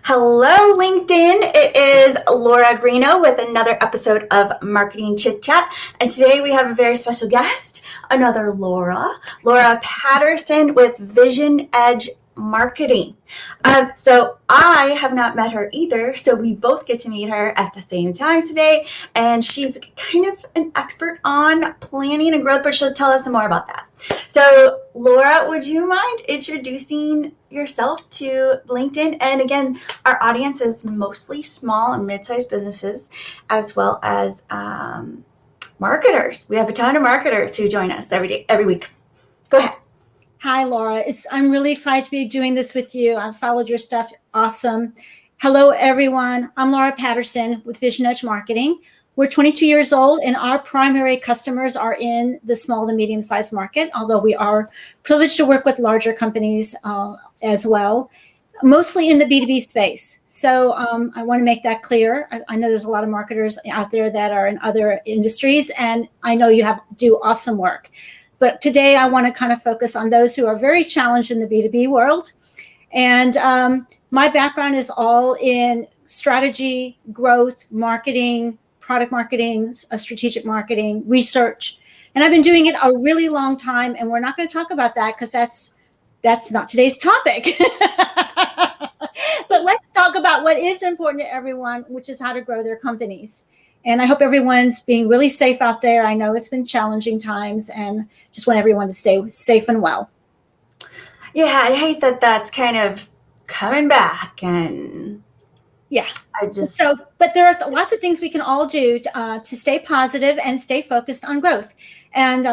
Hello, LinkedIn. It is Laura Greeno with another episode of Marketing Chit Chat. And today we have a very special guest, another Laura Patterson with VisionEdge Marketing. So I have not met her either, so we both get to meet her at the same time today. And she's kind of an expert on planning and growth, but she'll tell us some more about that. So Laura, would you mind introducing yourself to LinkedIn? And again, our audience is mostly small and mid-sized businesses, as well as marketers. We have a ton of marketers who join us every week. Go ahead. Hi, Laura. I'm really excited to be doing this with you. I've followed your stuff. Awesome. Hello, everyone. I'm Laura Patterson with VisionEdge Marketing. We're 22 years old, and our primary customers are in the small to medium-sized market, although we are privileged to work with larger companies as well, mostly in the B2B space. So I want to make that clear. I know there's a lot of marketers out there that are in other industries, and I know you do awesome work. But today I want to kind of focus on those who are very challenged in the B2B world. And my background is all in strategy, growth, marketing, product marketing, strategic marketing, research. And I've been doing it a really long time. And we're not going to talk about that because that's not today's topic. But let's talk about what is important to everyone, which is how to grow their companies. And I hope everyone's being really safe out there. I know it's been challenging times, and just want everyone to stay safe and well. Yeah, I hate that that's kind of coming back, and yeah, but there are lots of things we can all do to stay positive and stay focused on growth. And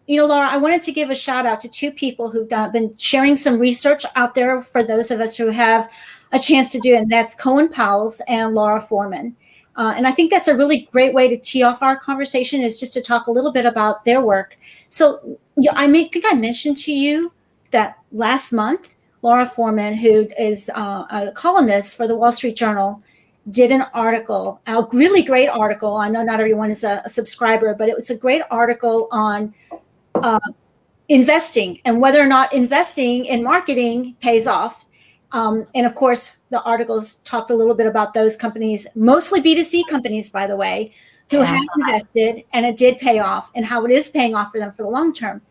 Laura, I wanted to give a shout out to two people who've been sharing some research out there for those of us who have a chance to do it, and that's Cohen Powell's and Laura Foreman. And I think that's a really great way to tee off our conversation, is just to talk a little bit about their work. So I think I mentioned to you that last month, Laura Foreman, who is a columnist for the Wall Street Journal, did an article, a really great article. I know not everyone is a subscriber, but it was a great article on investing and whether or not investing in marketing pays off. And of course, the articles talked a little bit about those companies, mostly B2C companies, by the way, who have invested and it did pay off, and how it is paying off for them for the long term.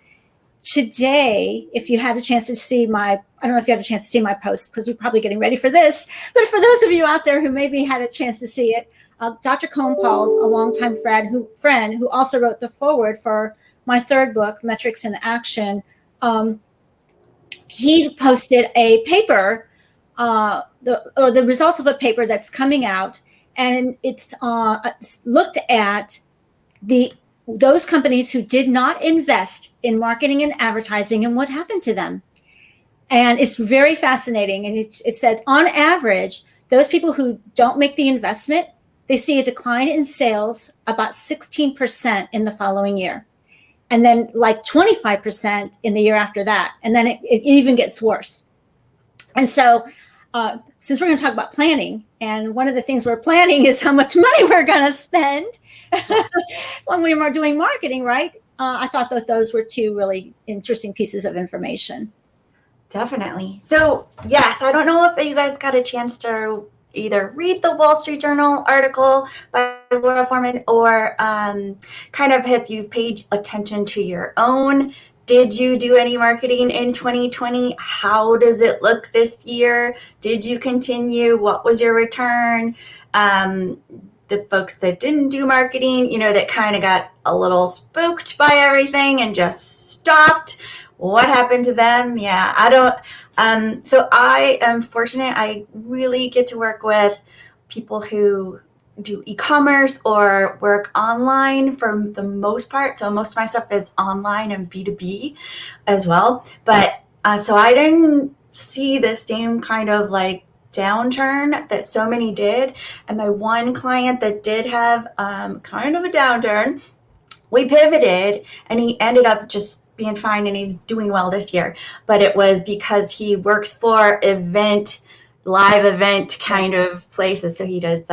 Today, if you had a chance to see I don't know if you had a chance to see my posts because we're probably getting ready for this, but for those of you out there who maybe had a chance to see it, Dr. Cohen Powell's a longtime friend who also wrote the foreword for my third book, Metrics in Action. He posted a paper, the results of a paper that's coming out, and it's looked at those companies who did not invest in marketing and advertising and what happened to them. And it's very fascinating. And it said, on average, those people who don't make the investment, they see a decline in sales about 16% in the following year. And then like 25% in the year after that. And then it even gets worse. And so since we're going to talk about planning, and one of the things we're planning is how much money we're going to spend when we are doing marketing, right? I thought that those were two really interesting pieces of information. Definitely. So yes, I don't know if you guys got a chance to either read the Wall Street Journal article by Laura Foreman, or kind of if you've paid attention to your own. Did you do any marketing in 2020? How does it look this year? Did you continue? What was your return? The folks that didn't do marketing, that kind of got a little spooked by everything and just stopped. What happened to them? Yeah, I don't. So I am fortunate. I really get to work with people who do e-commerce or work online for the most part. So most of my stuff is online and B2B as well. But so I didn't see the same kind of like downturn that so many did. And my one client that did have kind of a downturn, we pivoted and he ended up just being fine and he's doing well this year. But it was because he works for live event kind of places. So he does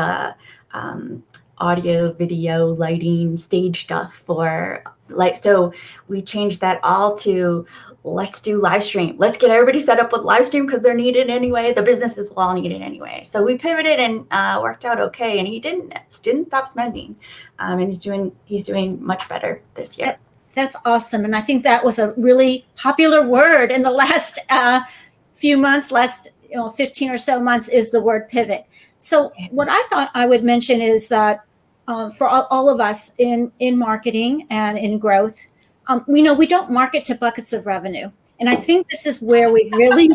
audio, video, lighting, stage stuff for So we changed that all to, let's do live stream. Let's get everybody set up with live stream because they're needed anyway. The businesses will all need it anyway. So we pivoted and worked out okay. And he didn't stop spending, and he's doing much better this year. That's awesome. And I think that was a really popular word in the last few months, 15 or so months, is the word pivot. So what I thought I would mention is that for all of us in marketing and in growth, we know we don't market to buckets of revenue. And I think this is where we've really,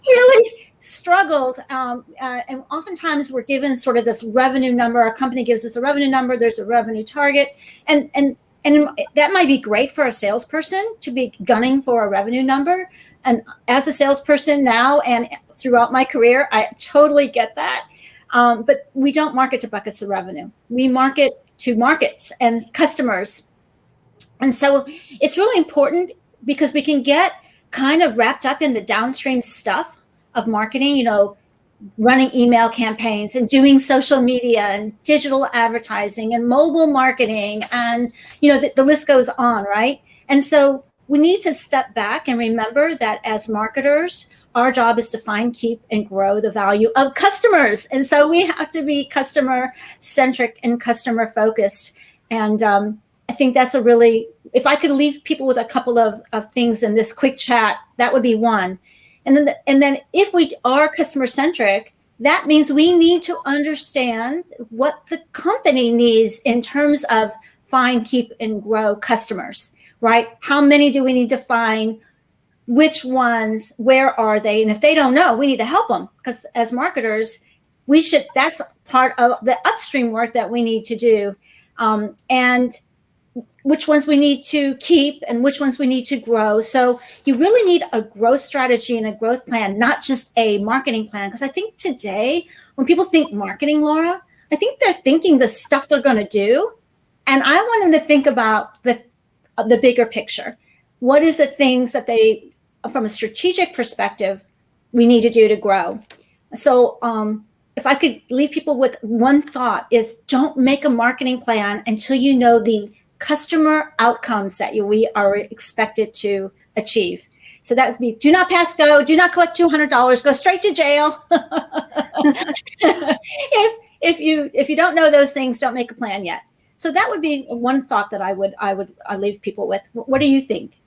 really struggled. And oftentimes we're given sort of this revenue number. Our company gives us a revenue number. There's a revenue target. And that might be great for a salesperson to be gunning for a revenue number. And as a salesperson now and throughout my career, I totally get that. But we don't market to buckets of revenue. We market to markets and customers. And so it's really important because we can get kind of wrapped up in the downstream stuff of marketing, running email campaigns and doing social media and digital advertising and mobile marketing. And, the list goes on, right? And so we need to step back and remember that as marketers, our job is to find, keep, and grow the value of customers. And so we have to be customer-centric and customer-focused. And I think that's if I could leave people with a couple of things in this quick chat, that would be one. And then if we are customer-centric, that means we need to understand what the company needs in terms of find, keep, and grow customers, right? How many do we need to find? Which ones, where are they? And if they don't know, we need to help them, because as marketers, that's part of the upstream work that we need to do. And which ones we need to keep and which ones we need to grow. So you really need a growth strategy and a growth plan, not just a marketing plan. Because I think today, when people think marketing, Laura, I think they're thinking the stuff they're going to do. And I want them to think about the bigger picture. What is the things that they, from a strategic perspective, we need to do to grow? So if I could leave people with one thought, is don't make a marketing plan until you know the customer outcomes that we are expected to achieve. So that would be: do not pass go, do not collect $200, go straight to jail. If you don't know those things, don't make a plan yet. So that would be one thought that I would leave people with. What do you think?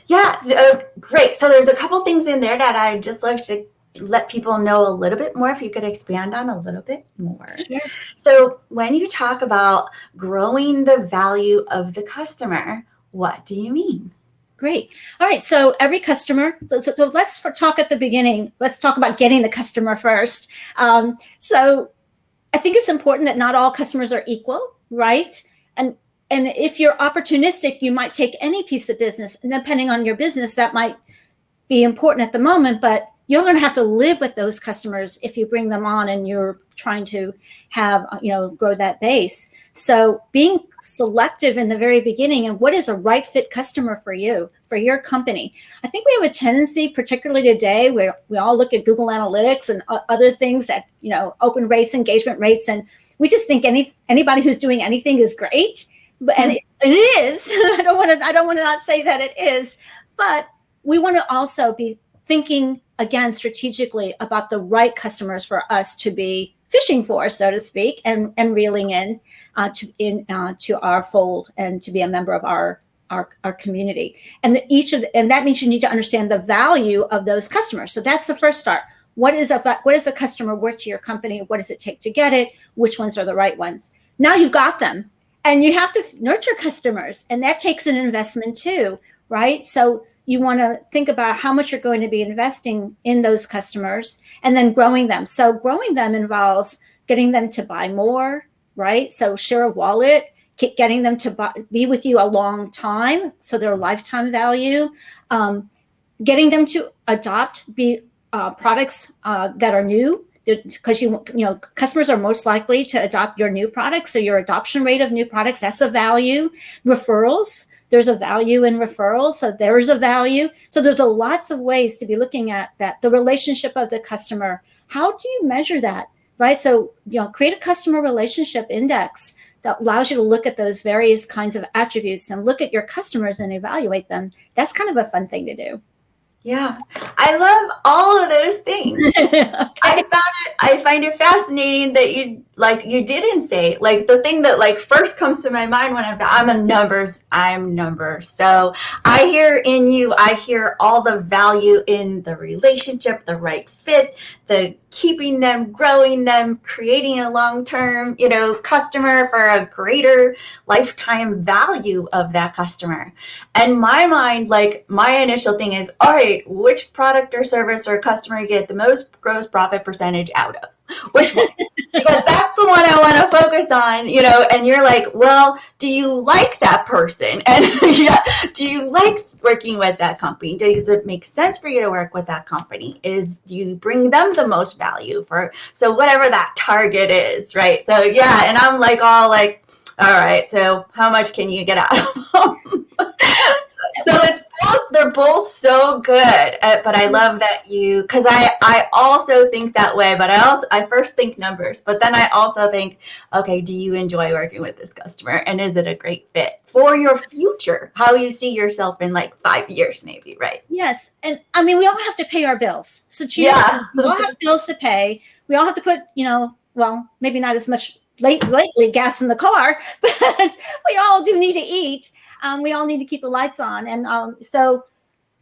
Yeah, great. So there's a couple things in there that I'd just like to let people know a little bit more, if you could expand on a little bit more. Sure. So when you talk about growing the value of the customer, what do you mean? Great. All right. So every customer, so let's talk at the beginning. Let's talk about getting the customer first. So I think it's important that not all customers are equal, right? And if you're opportunistic, you might take any piece of business, and depending on your business, that might be important at the moment, but you're going to have to live with those customers if you bring them on and you're trying to have, grow that base. So being selective in the very beginning, and what is a right fit customer for you, for your company. I think we have a tendency, particularly today, where we all look at Google Analytics and other things that, open rates, engagement rates, and we just think anybody who's doing anything is great. And it is. I don't want to not say that it is, but we want to also be thinking again strategically about the right customers for us to be fishing for, so to speak, and reeling in to our fold and to be a member of our community. And that means you need to understand the value of those customers. So that's the first start. What is a customer worth to your company? What does it take to get it? Which ones are the right ones? Now you've got them, and you have to nurture customers, and that takes an investment too, right? So you want to think about how much you're going to be investing in those customers and then growing them. So growing them involves getting them to buy more, right? So share a wallet, getting them to be with you a long time, so their lifetime value, getting them to adopt products that are new, because customers are most likely to adopt your new products. So your adoption rate of new products, that's a value. Referrals, there's a value in referrals. So there's a value. So there's lots of ways to be looking at that. The relationship of the customer. How do you measure that? right? So, create a customer relationship index that allows you to look at those various kinds of attributes and look at your customers and evaluate them. That's kind of a fun thing to do. Yeah, I love all of those things. Okay. I find it fascinating that you didn't say, like, the thing that like first comes to my mind when I'm numbers. So I hear all the value in the relationship, the right fit, the keeping them, growing them, creating a long-term, customer for a greater lifetime value of that customer. And my mind, like, my initial thing is, all right, which product or service or customer you get the most gross profit percentage out of? Which one? Because that's the one I want to focus on, and you're like, well, do you like that person? And do you like working with that company? Does it make sense for you to work with that company? Do you bring them the most value so whatever that target is, right? So yeah, and I'm like all like, all right, so how much can you get out of them? So they're both so good, but I love that because I also think that way, but I first think numbers, but then I also think, okay, do you enjoy working with this customer, and is it a great fit for your future, how you see yourself in like 5 years maybe, right? Yes. And I mean, we all have to pay our bills. So Yeah. we all have bills to pay. We all have to put, well, maybe not as much lately gas in the car, but we all do need to eat. We all need to keep the lights on. And so,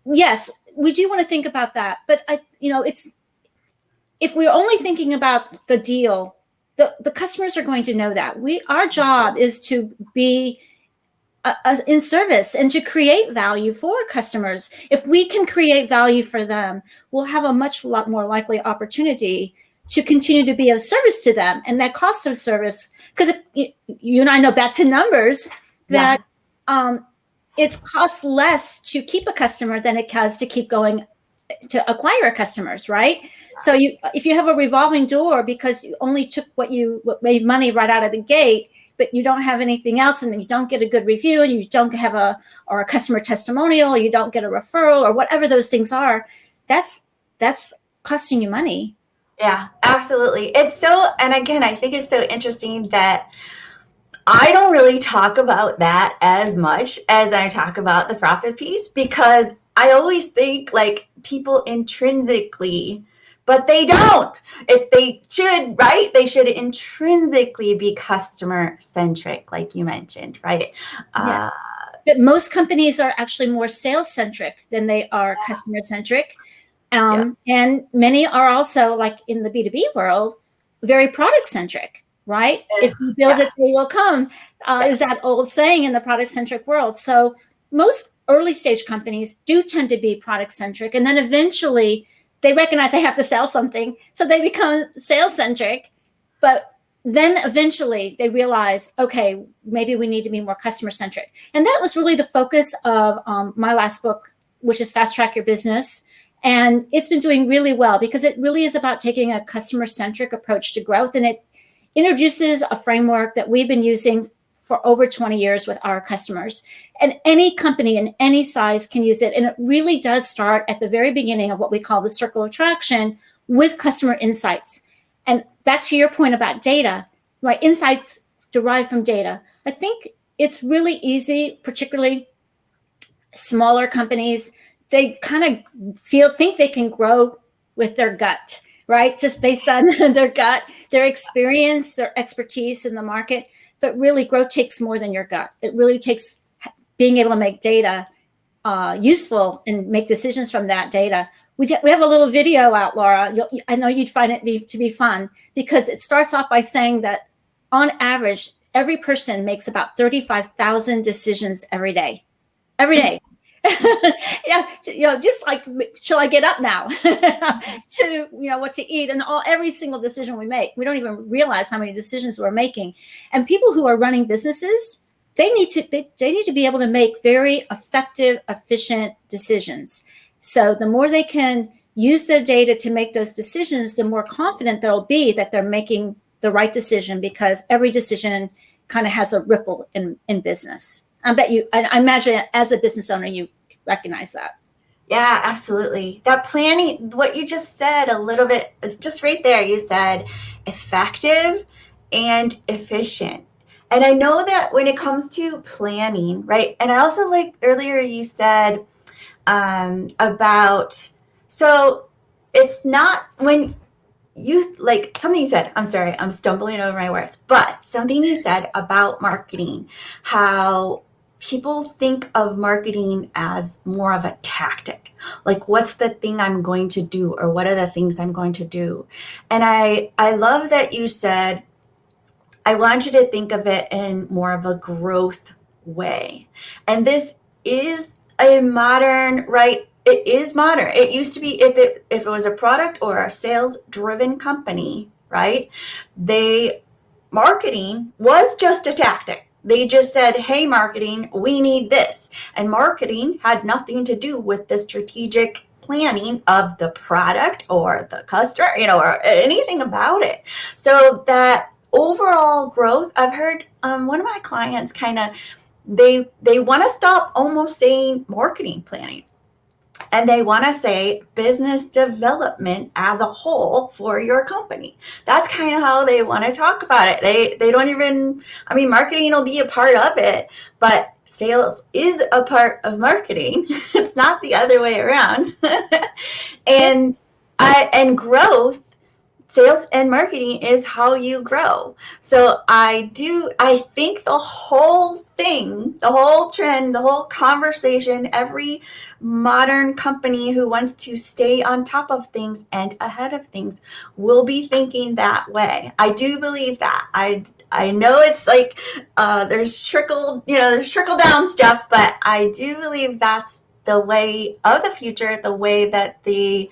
yes, we do want to think about that. But, if we're only thinking about the deal, the customers are going to know that. Our job is to be in service and to create value for customers. If we can create value for them, we'll have a lot more likely opportunity to continue to be of service to them. And that cost of service, because you and I know, back to numbers, that it costs less to keep a customer than it does to keep going to acquire customers, right? So if you have a revolving door because you only took what made money right out of the gate, but you don't have anything else, and then you don't get a good review, and you don't have a customer testimonial, or you don't get a referral, or whatever those things are, that's costing you money. Yeah, absolutely. And again, I think it's so interesting that I don't really talk about that as much as I talk about the profit piece, because I always think like people intrinsically, but they don't. They should, right? They should intrinsically be customer centric, like you mentioned, right? Yes. But most companies are actually more sales centric than they are customer centric. And many are also, like in the B2B world, very product centric, right? If you build it, they will come, is that old saying in the product centric world. So most early stage companies do tend to be product centric. And then eventually they recognize they have to sell something. So they become sales centric. But then eventually they realize, okay, maybe we need to be more customer centric. And that was really the focus of my last book, which is Fast Track Your Business. And it's been doing really well because it really is about taking a customer-centric approach to growth. And it introduces a framework that we've been using for over 20 years with our customers. And any company in any size can use it. And it really does start at the very beginning of what we call the circle of traction with customer insights. And back to your point about data, right? Insights derived from data. I think it's really easy, particularly smaller companies. They kind of think they can grow with their gut, right? Just based on their gut, their experience, their expertise in the market. But really, growth takes more than your gut. It really takes being able to make data useful and make decisions from that data. We have a little video out, Laura. I know you'd find it to be fun because it starts off by saying that on average, every person makes about 35,000 decisions every day. Every day. Just like, shall I get up now to, what to eat, and every single decision we make, we don't even realize how many decisions we're making. And people who are running businesses, they need to be able to make very effective, efficient decisions. So the more they can use the data to make those decisions, the more confident they'll be that they're making the right decision, because every decision kind of has a ripple in business. I imagine as a business owner, you recognize that. Yeah, absolutely. That planning, what you just said a little bit, just right there, you said effective and efficient. And I know that when it comes to planning, right? And I also like earlier you said about, so it's not when you like something you said, I'm sorry, I'm stumbling over my words, but something you said about marketing, how people think of marketing as more of a tactic. Like, what's the thing I'm going to do, or what are the things I'm going to do? And I love that you said, I want you to think of it in more of a growth way. And this is a modern, right? It is modern. It used to be, if it was a product or a sales driven company, right? They marketing was just a tactic. They just said, hey, marketing, we need this. And marketing had nothing to do with the strategic planning of the product or the customer, or anything about it. So that overall growth, I've heard one of my clients kind of, they want to stop almost saying marketing planning, and they want to say business development as a whole for your company. That's kind of how they want to talk about it. They don't even, I mean, marketing will be a part of it, but sales is a part of marketing. It's not the other way around. And growth, sales and marketing is how you grow. So I think the whole thing, the whole trend, the whole conversation, every modern company who wants to stay on top of things and ahead of things will be thinking that way. I do believe that. I know it's like there's trickle down stuff, but I do believe that's the way of the future, the way that the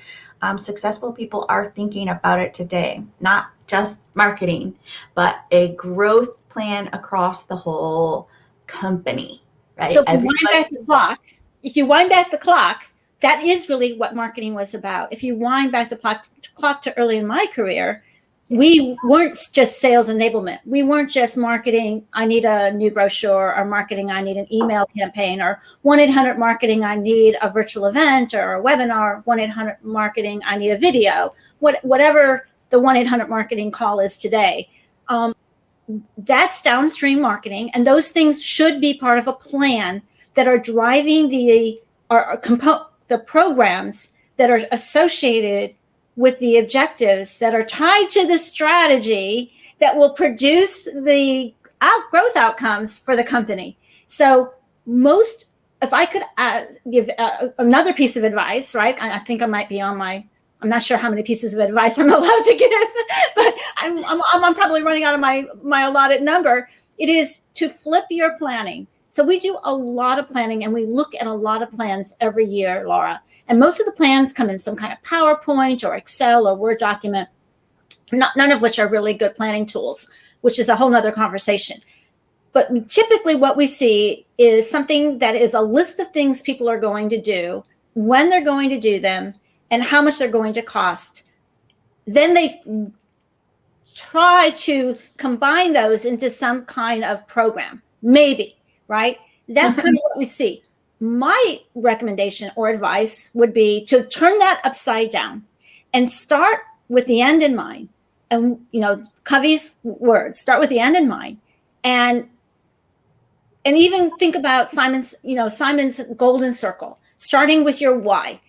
successful people are thinking about it today. Not just marketing, but a growth plan across the whole company, right? So if you wind back the clock, that is really what marketing was about. If you wind back the clock to early in my career, we weren't just sales enablement. We weren't just marketing, I need a new brochure, or marketing, I need an email campaign, or 1-800 marketing, I need a virtual event or a webinar, 1-800 marketing, I need a video, whatever the 1-800 marketing call is today. That's downstream marketing, and those things should be part of a plan that are driving the programs that are associated with the objectives that are tied to the strategy that will produce the growth outcomes for the company. So if I could give another piece of advice, right? I think I might be I'm not sure how many pieces of advice I'm allowed to give, but I'm probably running out of my allotted number. It is to flip your planning. So we do a lot of planning, and we look at a lot of plans every year, Laura. And most of the plans come in some kind of PowerPoint or Excel or Word document, none of which are really good planning tools, which is a whole nother conversation. But typically what we see is something that is a list of things people are going to do, when they're going to do them, and how much they're going to cost. Then they try to combine those into some kind of program, maybe, right? That's kind of what we see. My recommendation or advice would be to turn that upside down and start with the end in mind. And, Covey's words, start with the end in mind. And even think about Simon's golden circle, starting with your why.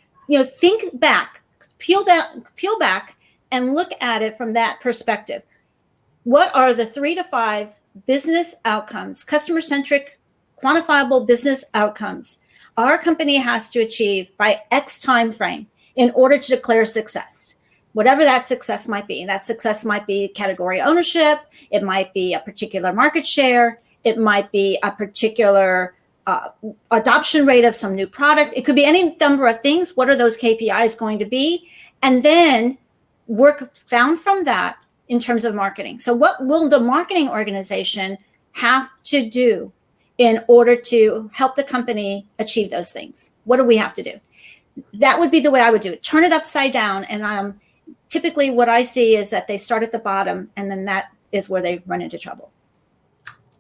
Think back, peel back and look at it from that perspective. What are the 3 to 5 business outcomes, customer-centric, quantifiable business outcomes our company has to achieve by X time frame in order to declare success, whatever that success might be? And that success might be category ownership. It might be a particular market share. It might be a particular adoption rate of some new product. It could be any number of things. What are those KPIs going to be? And then work down from that in terms of marketing. So what will the marketing organization have to do in order to help the company achieve those things? What do we have to do? That would be the way I would do it. Turn it upside down. And typically what I see is that they start at the bottom, and then that is where they run into trouble.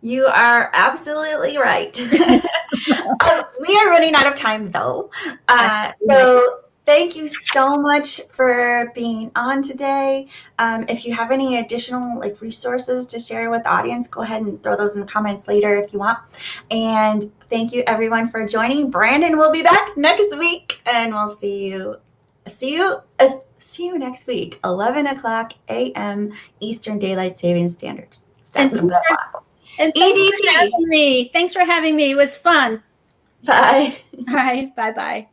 You are absolutely right. We are running out of time, though. So thank you so much for being on today. If you have any additional resources to share with the audience, go ahead and throw those in the comments later if you want. And thank you everyone for joining. Brandon will be back next week, and we'll see you next week, 11 o'clock a.m. Eastern Daylight Savings Standard. And thanks for EDT. having me. Thanks for having me. It was fun. Bye. All right. Bye-bye.